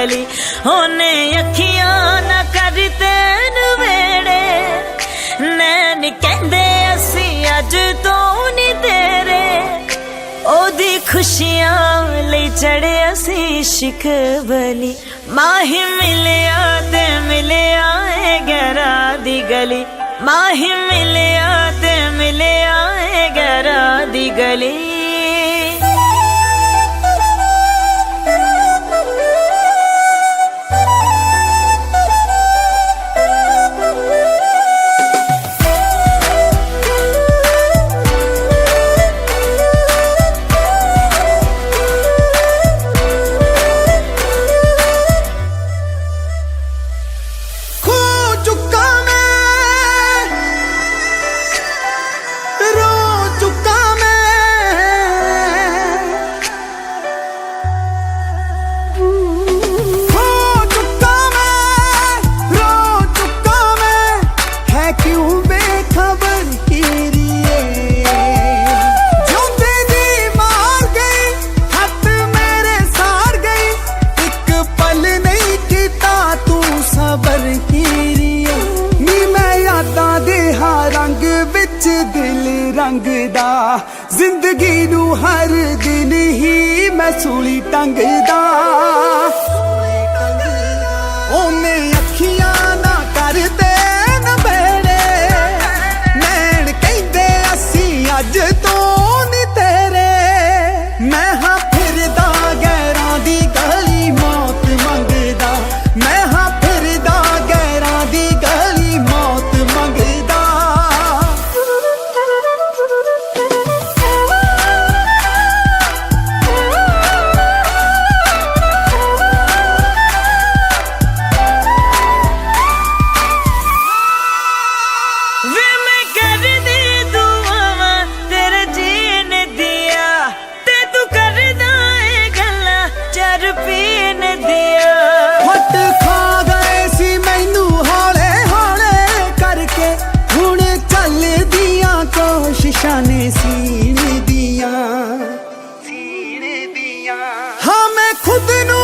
गली होने अखियां ना करते नवेड़े नैन कहंदे असी अज तो नहीं तेरे ओदी खुशियां लई चढ़े असी शिकवली माही मिलया ते मिलया ए गैरा दी गली माही मिलया ते मिलया ए गैरा दी गली रंगदा जिंदगी नू हर दिन ही मैं सूली टंगदा ओने अखियां ना करते नवेड़े नैन कहंदे असी अज तो नहीं तेरे मैं हाँ फिरदा गैरां दी गली मौत मंगदा मैं हाँ फिरदा गैरां दी गली मौत मंगदा शाने सीने दिया हाँ मैं खुद नू